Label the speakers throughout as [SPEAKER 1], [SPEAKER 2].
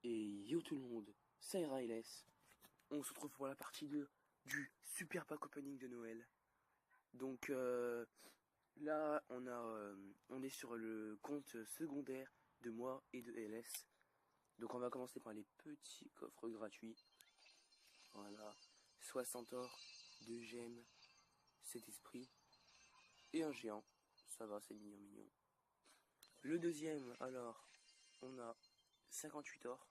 [SPEAKER 1] Et yo tout le monde, c'est Railes. On se retrouve pour la partie 2 du super pack opening de Noël. Donc là, on est sur le compte secondaire de moi et de LS. Donc on va commencer par les petits coffres gratuits. Voilà, 60 or, 2 gemmes, 7 esprits et un géant. Ça va, c'est mignon mignon. Le deuxième, alors, on a 58 or,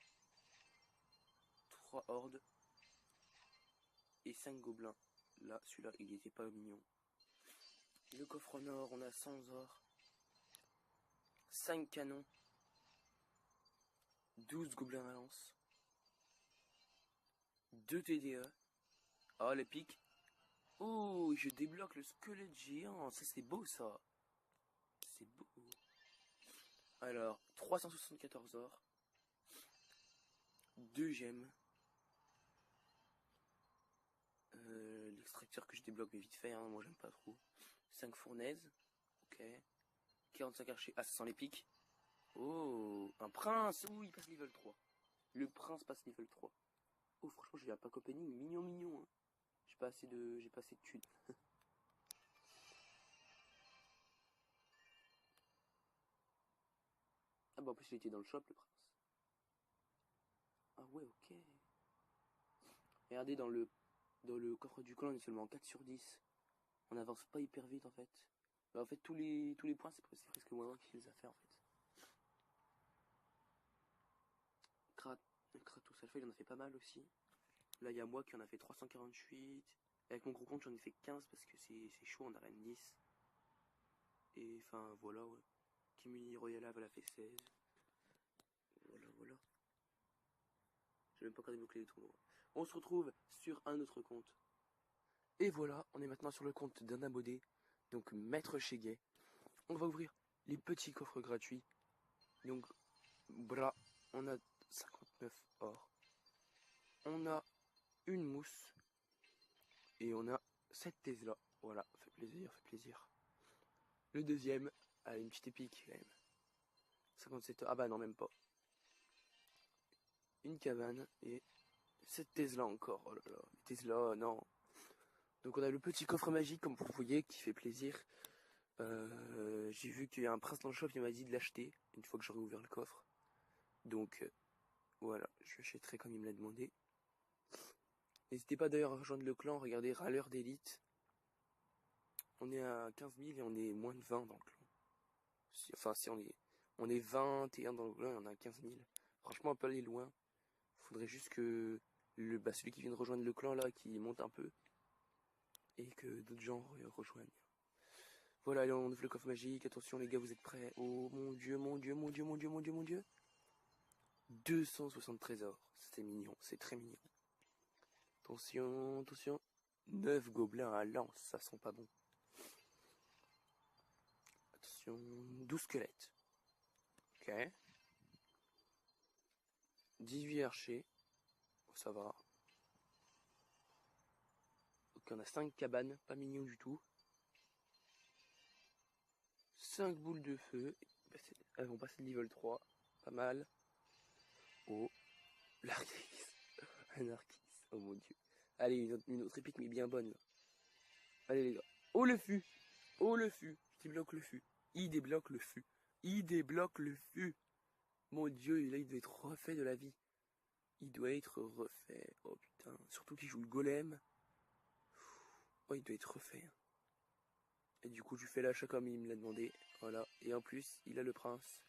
[SPEAKER 1] 3 hordes et 5 gobelins. Là, celui-là, il était pas mignon. Le coffre en or, on a 100 or, 5 canons, 12 gobelins à lance, 2 TDE. Oh, les pics. Oh, je débloque le squelette géant. Ça, c'est beau, ça. C'est beau. Alors, 374 or, 2 gemmes. L'extracteur que je débloque, mais vite fait, hein, moi j'aime pas trop. 5 fournaises. Ok. 45 archers. Ah, ça sent les pics. Oh, un prince. Oh, il passe level 3. Le prince passe level 3. Oh, franchement, j'ai un pack opening mignon mignon. Hein. J'ai pas assez de thunes. Ah bah en plus il était dans le shop le prince. Ah ouais, ok. Regardez dans le coffre du clan, on est seulement 4 sur 10. On avance pas hyper vite en fait. Bah, en fait tous les points c'est presque moins qui les a fait en fait. Kratos Alpha il en a fait pas mal aussi. Là il y a moi qui en a fait 348. Et avec mon gros compte j'en ai fait 15 parce que c'est chaud en arène 10. Et enfin voilà ouais. Kimi Royal Lave elle a fait 16. Voilà. J'ai même pas encore débloqué les tournois. On se retrouve sur un autre compte. Et voilà, on est maintenant sur le compte d'un abonné, donc Maître Cheguet. On va ouvrir les petits coffres gratuits. Donc, voilà, on a 59 or. On a une mousse. Et on a 7 Tesla. Voilà, fait plaisir. Le deuxième, une petite épique quand même. 57 or, ah bah non, même pas. Une cabane et 7 Tesla encore. Oh là là, les Tesla, non. Donc on a le petit coffre magique, comme vous voyez, qui fait plaisir. J'ai vu qu'il y a un prince dans le shop, il m'a dit de l'acheter, une fois que j'aurai ouvert le coffre. Donc, voilà, je l'achèterai comme il me l'a demandé. N'hésitez pas d'ailleurs à rejoindre le clan, regardez Râleur d'élite. On est à 15 000 et on est moins de 20 dans le clan. Si on est 21 dans le clan et on a 15 000. Franchement, on peut aller loin. Faudrait juste que celui qui vient de rejoindre le clan là, qui monte un peu. Et que d'autres gens rejoignent. Voilà, allez, on ouvre le coffre magique. Attention les gars, vous êtes prêts? Oh mon dieu. 273 or. C'était mignon, c'est très mignon. Attention. 9 gobelins à lance, ça sent pas bon. Attention, 12 squelettes. Ok. 18 archers. Oh, ça va. Ok, on a 5 cabanes, pas mignon du tout. 5 boules de feu. Elles vont passer de level 3. Pas mal. Oh, l'arquis. Un arquis. Oh mon dieu. Allez, une autre épique mais bien bonne. Allez les gars. Oh le fût. Je débloque le fût. Il débloque le fût. Mon dieu, là il doit être refait de la vie. Il doit être refait. Oh putain. Surtout qu'il joue le golem. Oh, il doit être refait. Et du coup, je lui fais l'achat comme il me l'a demandé. Voilà. Et en plus, il a le prince.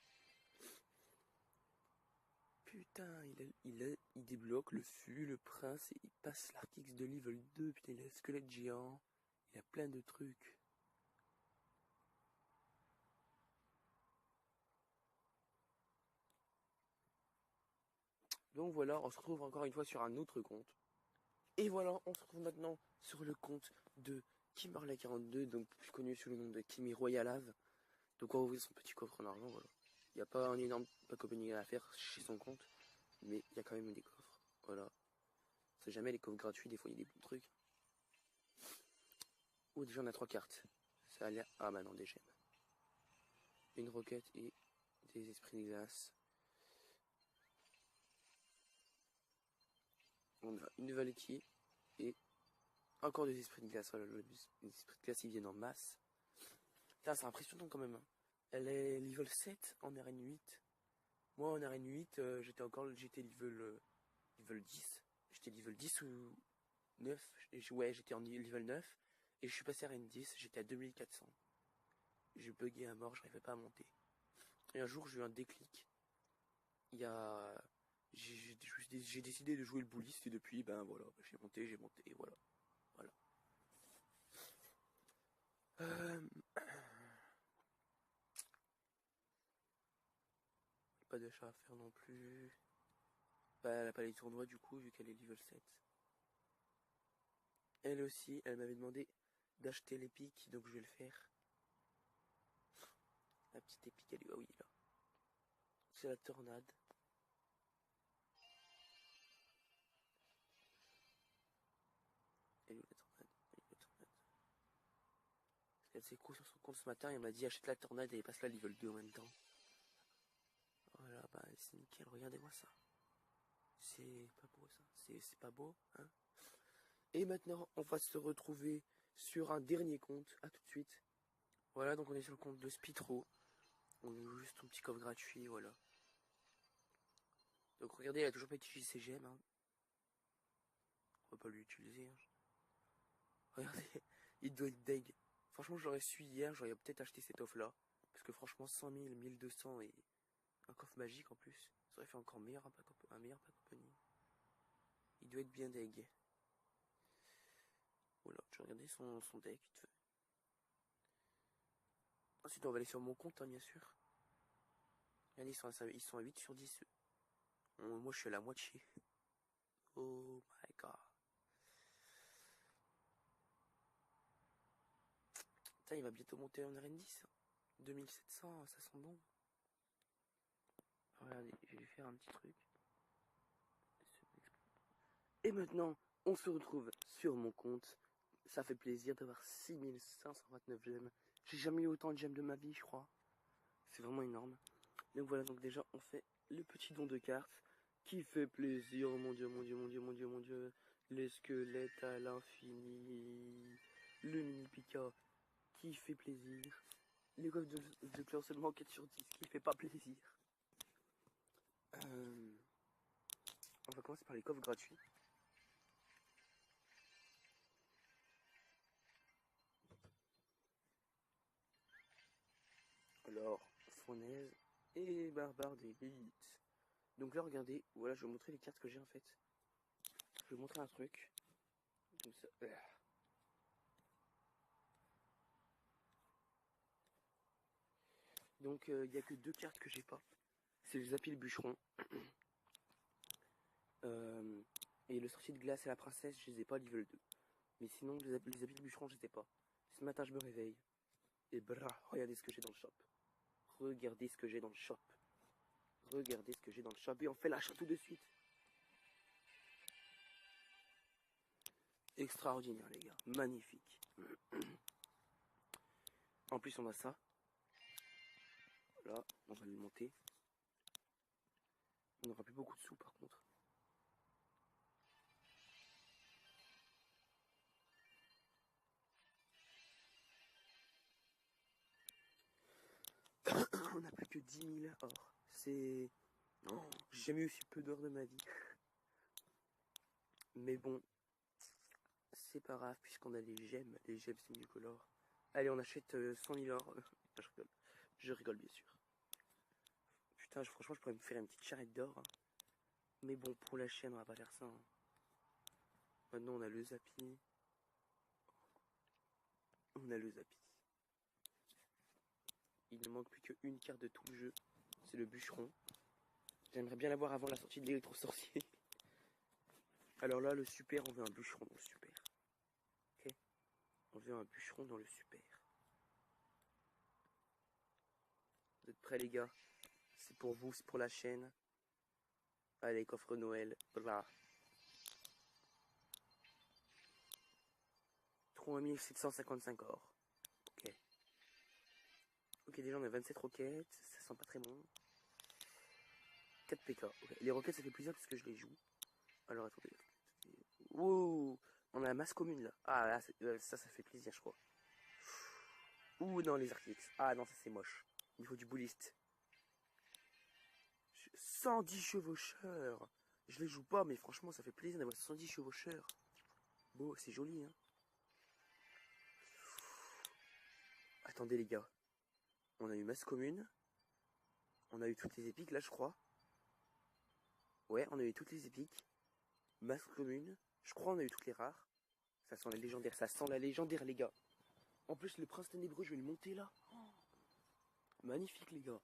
[SPEAKER 1] Putain, il débloque le fût, le prince, et il passe l'Arkix de level 2. Putain, il a le squelette géant. Il a plein de trucs. Donc voilà, on se retrouve encore une fois sur un autre compte. Et voilà, on se retrouve maintenant sur le compte de Kimberley42, donc plus connu sous le nom de Kimi Royalave. Donc on va ouvrir son petit coffre en argent, voilà. Il n'y a pas un énorme pack opening à faire chez son compte, mais il y a quand même des coffres. Voilà. C'est jamais les coffres gratuits, des fois il y a des bons trucs. Oh, déjà on a 3 cartes. Ça a l'air... Ah bah non, des gemmes. Une roquette et des esprits de glace. On a une Valeti et encore des esprits de glace. Voilà, les esprits de glace, ils viennent en masse. Putain, c'est impressionnant quand même. Hein. Elle est level 7 en arène 8. Moi, en arène 8, j'étais level 10. J'étais level 10 ou 9. Ouais, j'étais en level 9. Et je suis passé à arène 10, j'étais à 2400. J'ai bugué à mort, je n'arrivais pas à monter. Et un jour, j'ai eu un déclic. Il y a... J'ai décidé de jouer le bouliste et depuis, ben voilà, j'ai monté, et voilà. Voilà. Pas de chat à faire non plus. Bah, elle a pas les tournois du coup, vu qu'elle est level 7. Elle aussi, elle m'avait demandé d'acheter l'épique, donc je vais le faire. La petite épique, elle est où? Ah oui, là. C'est la tornade. Elle est où la tornade? Elle est où la tornade? Elle s'est couru sur son compte ce matin et elle m'a dit achète la tornade et passe la level 2 en même temps. Voilà, bah c'est nickel, regardez-moi ça. C'est pas beau ça, c'est pas beau, hein? Et maintenant, on va se retrouver sur un dernier compte. À tout de suite. Voilà, donc on est sur le compte de Spitro. On a juste un petit coffre gratuit, voilà. Donc regardez, il a toujours pas utilisé ses gemmes. Hein. On va pas l'utiliser. Hein. Regardez, il doit être deg. Franchement, j'aurais su hier, j'aurais peut-être acheté cette offre-là. Parce que franchement, 100 000, 1200 et un coffre magique en plus. Ça aurait fait encore meilleur, un meilleur pack opening. Il doit être bien deg. Voilà, je vais regarder son deck vite fait. Ensuite, on va aller sur mon compte, hein, bien sûr. Regardez, ils sont à 8 sur 10. Moi, je suis à la moitié. Oh my god. Putain, il va bientôt monter en arène 10. 2700, ça sent bon. Regardez, je vais faire un petit truc. Et maintenant, on se retrouve sur mon compte. Ça fait plaisir d'avoir 6529 gemmes. J'ai jamais eu autant de gemmes de ma vie, je crois. C'est vraiment énorme. Donc voilà, donc déjà, on fait le petit don de cartes qui fait plaisir. Oh mon dieu, mon dieu, mon dieu, mon dieu, mon dieu. Les squelettes à l'infini. Le mini Pika qui fait plaisir. Les coffres de clan seulement 4 sur 10 qui fait pas plaisir. On va commencer par les coffres gratuits. Alors, fournaise et barbare d'élite. Donc là, regardez, voilà, je vais vous montrer les cartes que j'ai en fait. Je vais vous montrer un truc. Comme ça. Donc, il n'y a que 2 cartes que j'ai pas. C'est le Zappy le bûcheron. Et le sorcier de glace et la princesse, je les ai pas level 2. Mais sinon, les Zappy le bûcheron, je les ai pas. Ce matin, je me réveille. Et brah, regardez ce que j'ai dans le shop. Regardez ce que j'ai dans le shop. Regardez ce que j'ai dans le shop. Et on fait l'achat tout de suite. Extraordinaire, les gars. Magnifique. En plus, on a ça. Là, on va le monter. On n'aura plus beaucoup de sous, par contre. On n'a plus que 10 000 or. C'est... Oh, j'ai jamais eu si peu d'or de ma vie. Mais bon, c'est pas grave puisqu'on a les gemmes. Les gemmes, c'est multicolore. Allez, on achète 100 000 or. Je rigole. Je rigole, bien sûr. Putain, franchement, je pourrais me faire une petite charrette d'or. Hein. Mais bon, pour la chaîne, on va pas faire ça. Hein. Maintenant, on a le Zappy. On a le Zappy. Il ne manque plus qu'une carte de tout le jeu. C'est le bûcheron. J'aimerais bien l'avoir avant la sortie de l'électro-sorcier. Alors là, le super, on veut un bûcheron dans le super. Ok. On veut un bûcheron dans le super. Vous êtes prêts, les gars? C'est pour vous, c'est pour la chaîne. Allez, coffre Noël. Blah. 3755 or. Ok. Ok, déjà on a 27 roquettes. Ça sent pas très bon. 4 PK. Okay. Les roquettes, ça fait plaisir parce que je les joue. Alors attendez. Wow, on a la masse commune là. Ah là, ça fait plaisir, je crois. Ouh, non, les Arctics. Ah non, ça c'est moche. Il faut du bouliste. 110 chevaucheurs. Je les joue pas, mais franchement, ça fait plaisir d'avoir 110 chevaucheurs. Bon, c'est joli, hein. Attendez, les gars. On a eu masse commune. On a eu toutes les épiques, là, je crois. Ouais, on a eu toutes les épiques. Masse commune. Je crois on a eu toutes les rares. Ça sent la légendaire. Ça sent la légendaire, les gars. En plus, le prince ténébreux, je vais le monter, là. Oh, magnifique, les gars.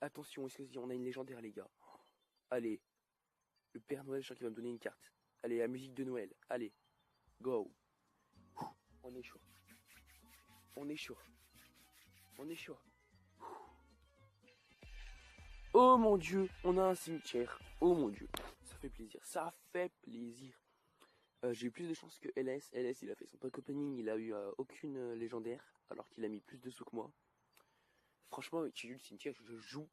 [SPEAKER 1] Attention, est-ce qu'on a une légendaire, les gars? Allez. Le Père Noël, je sens qu'il va me donner une carte. Allez, la musique de Noël. Allez. Go. On est chaud. On est chaud. On est chaud. Oh mon Dieu, on a un cimetière. Oh mon Dieu, ça fait plaisir. Ça fait plaisir. J'ai eu plus de chance que LS. LS, il a fait son pack opening, il a eu aucune légendaire, alors qu'il a mis plus de sous que moi. Franchement, j'ai eu le cimetière, je joue.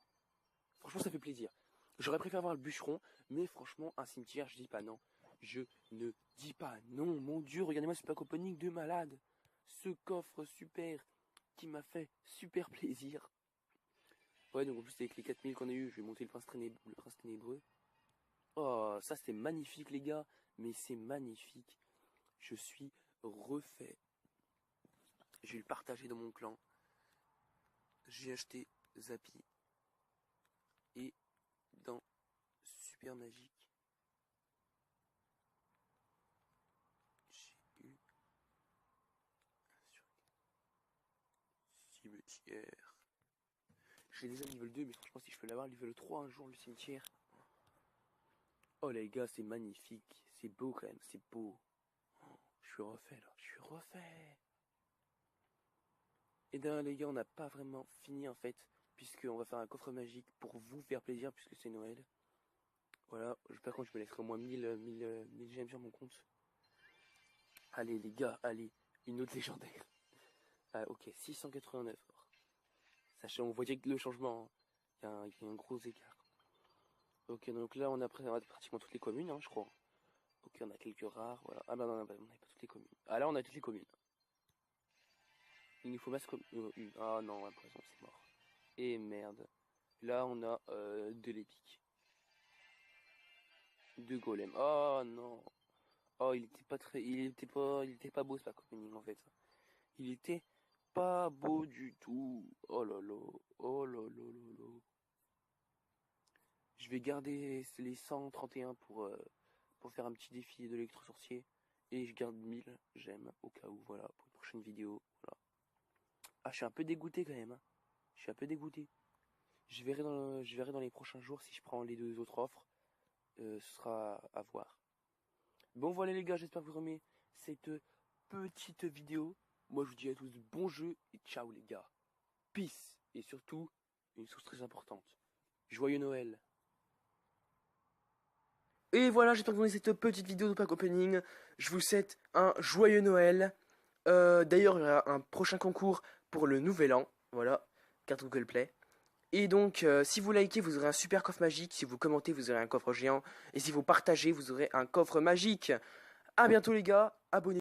[SPEAKER 1] Franchement, ça fait plaisir. J'aurais préféré avoir le bûcheron, mais franchement, un cimetière, je dis pas non. Je ne dis pas non. Mon Dieu, regardez-moi ce pack opening de malade. Ce coffre super qui m'a fait super plaisir. Ouais, donc en plus, avec les 4000 qu'on a eu, je vais monter le prince ténébreux. Oh, ça c'était magnifique, les gars. Mais c'est magnifique. Je suis refait. Je vais le partager dans mon clan. J'ai acheté Zappy. Et dans Super Magique, j'ai eu cimetière. J'ai déjà level 2, mais franchement, si je peux l'avoir level 3 un jour, le cimetière. Oh les gars, c'est magnifique. C'est beau quand même, c'est beau. Oh, je suis refait là, je suis refait. Et d'ailleurs les gars, on n'a pas vraiment fini en fait, puisqu'on va faire un coffre magique pour vous faire plaisir, puisque c'est Noël. Voilà, j'espère que je me laisserai au moins 1000 gemmes sur mon compte. Allez les gars, allez, une autre légendaire. Ah ok, 689 or. Sachez, on voit direct le changement, hein. Il y a un gros écart. Ok, donc là on a pratiquement toutes les communes, hein, je crois. Ok, on a quelques rares, voilà. Ah bah non, on n'a pas toutes les communes. Ah là on a toutes les communes. Il nous faut masse commune. Ah non, à présent c'est mort. Et merde. Là on a de l'épique. De golem. Oh non. Oh il était pas très. Il était pas beau ce pack opening en fait. Il était pas beau du tout. Oh là là. Oh là là là là. Je vais garder les 131 pour faire un petit défi de l'électro-sorcier. Et je garde 1000 j'aime au cas où, voilà, pour une prochaine vidéo. Voilà. Ah, je suis un peu dégoûté quand même. Hein. Je suis un peu dégoûté. Je verrai dans les prochains jours si je prends les deux autres offres. Ce sera à voir. Bon voilà les gars, j'espère que vous aimez cette petite vidéo. Moi je vous dis à tous bon jeu et ciao les gars. Peace. Et surtout, une chose très importante. Joyeux Noël. Et voilà, j'espère que vous aimez cette petite vidéo de pack opening. Je vous souhaite un joyeux Noël. D'ailleurs, il y aura un prochain concours pour le nouvel an. Voilà, carte Google Play. Et donc, si vous likez, vous aurez un super coffre magique. Si vous commentez, vous aurez un coffre géant. Et si vous partagez, vous aurez un coffre magique. A bientôt les gars, abonnez-vous.